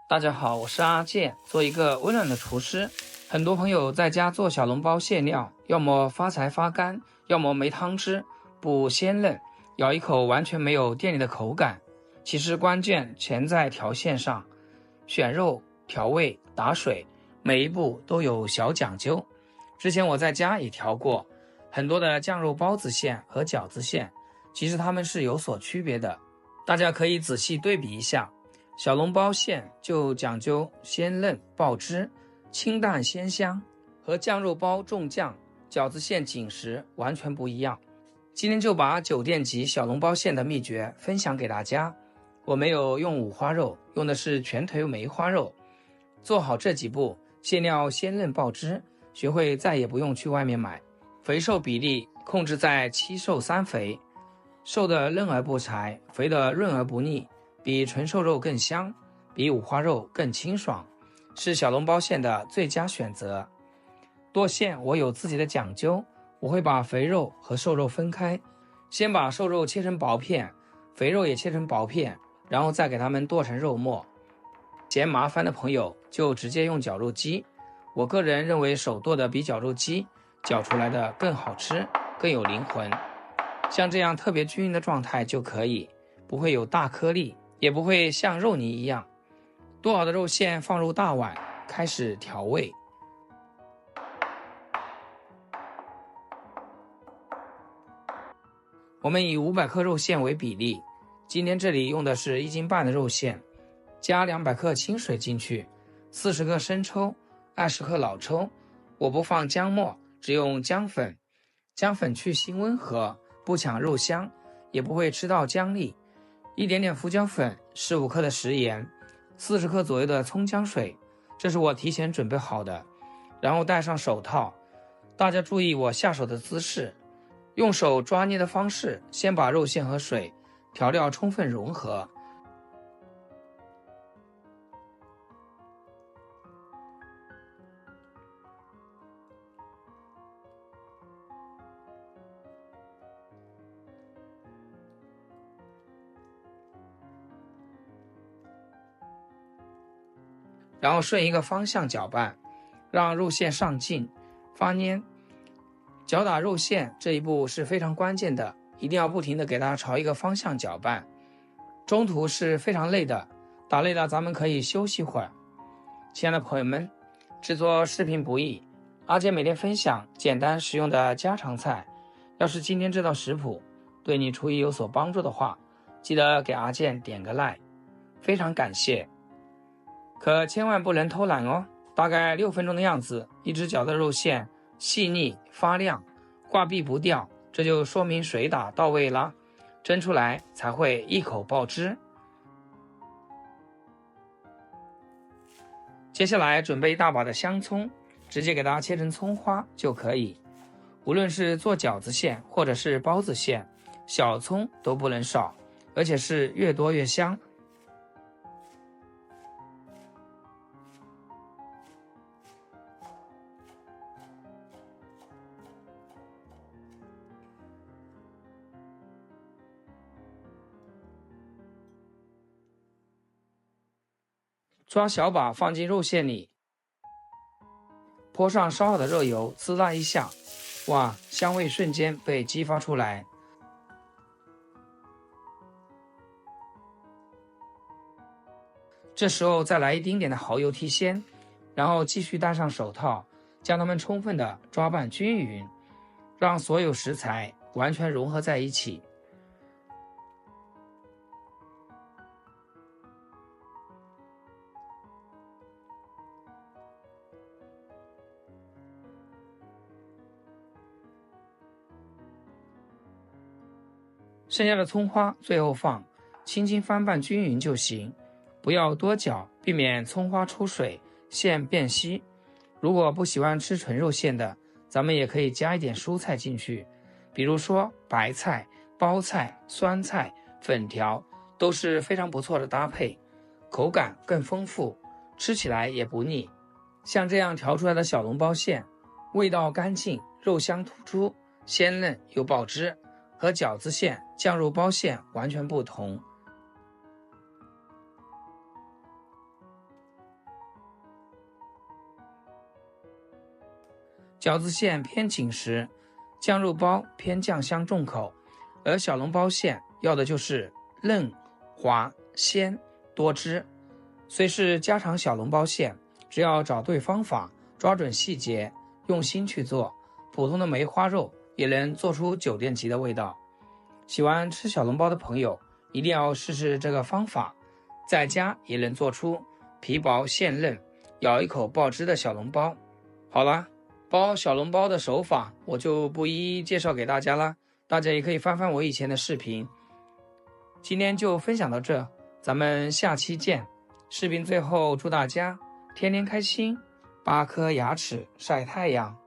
大家好，我是阿健，做一个温暖的厨师。很多朋友在家做小笼包馅料，要么发财发干，要么没汤汁，不鲜嫩，咬一口完全没有店里的口感。其实关键全在调馅上，选肉、调味、打水，每一步都有小讲究。之前我在家也调过很多的酱肉包子馅和饺子馅，其实它们是有所区别的，大家可以仔细对比一下。小笼包馅就讲究鲜嫩爆汁，清淡鲜香，和酱肉包重酱、饺子馅紧实完全不一样。今天就把酒店级小笼包馅的秘诀分享给大家。我没有用五花肉，用的是全腿梅花肉。做好这几步，馅料鲜嫩爆汁，学会再也不用去外面买。肥瘦比例控制在7瘦3肥，瘦的嫩而不柴，肥的润而不腻，比纯瘦肉更香，比五花肉更清爽，是小笼包馅的最佳选择。剁馅我有自己的讲究，我会把肥肉和瘦肉分开，先把瘦肉切成薄片，肥肉也切成薄片，然后再给它们剁成肉末。嫌麻烦的朋友就直接用绞肉机，我个人认为手剁的比绞肉机绞出来的更好吃，更有灵魂。像这样特别均匀的状态就可以，不会有大颗粒，也不会像肉泥一样。剁好的肉馅放入大碗，开始调味。我们以500克肉馅为比例，今天这里用的是1斤半的肉馅，加200克清水进去，40克生抽，20克老抽。我不放姜末，只用姜粉，姜粉去腥温和，不抢肉香，也不会吃到姜粒。一点点胡椒粉，15克的食盐，40克左右的葱姜水，这是我提前准备好的。然后戴上手套，大家注意我下手的姿势，用手抓捏的方式，先把肉馅和水调料充分融合。然后顺一个方向搅拌，让肉馅上劲发粘。搅打肉馅这一步是非常关键的，一定要不停地给它朝一个方向搅拌。中途是非常累的，打累了咱们可以休息会儿。亲爱的朋友们，制作视频不易，阿健每天分享简单实用的家常菜。要是今天这道食谱对你厨艺有所帮助的话，记得给阿健点个 like， 非常感谢。可千万不能偷懒哦，大概6分钟的样子，一只饺子肉馅细腻发亮，挂壁不掉，这就说明水打到位了，蒸出来才会一口爆汁。接下来准备一大把的香葱，直接给它切成葱花就可以。无论是做饺子馅或者是包子馅，小葱都不能少，而且是越多越香。抓小把放进肉馅里，泼上烧好的热油，滋啦一下，哇，香味瞬间被激发出来。这时候再来一丁点的蚝油提鲜，然后继续戴上手套，将它们充分的抓拌均匀，让所有食材完全融合在一起。剩下的葱花最后放，轻轻翻拌均匀就行，不要多搅，避免葱花出水，馅变稀。如果不喜欢吃纯肉馅的，咱们也可以加一点蔬菜进去，比如说白菜、包菜、酸菜、粉条，都是非常不错的搭配，口感更丰富，吃起来也不腻。像这样调出来的小笼包馅，味道干净，肉香突出，鲜嫩又爆汁，和饺子馅、酱肉包馅完全不同。饺子馅偏紧实，酱肉包偏酱香重口，而小笼包馅要的就是嫩、滑、鲜、多汁。虽是家常小笼包馅，只要找对方法，抓准细节，用心去做，普通的梅花肉也能做出酒店级的味道。喜欢吃小笼包的朋友一定要试试这个方法，在家也能做出皮薄馅嫩、咬一口爆汁的小笼包。好啦，包小笼包的手法我就不一一介绍给大家啦，大家也可以翻翻我以前的视频。今天就分享到这，咱们下期见。视频最后祝大家天天开心，8颗牙齿晒太阳。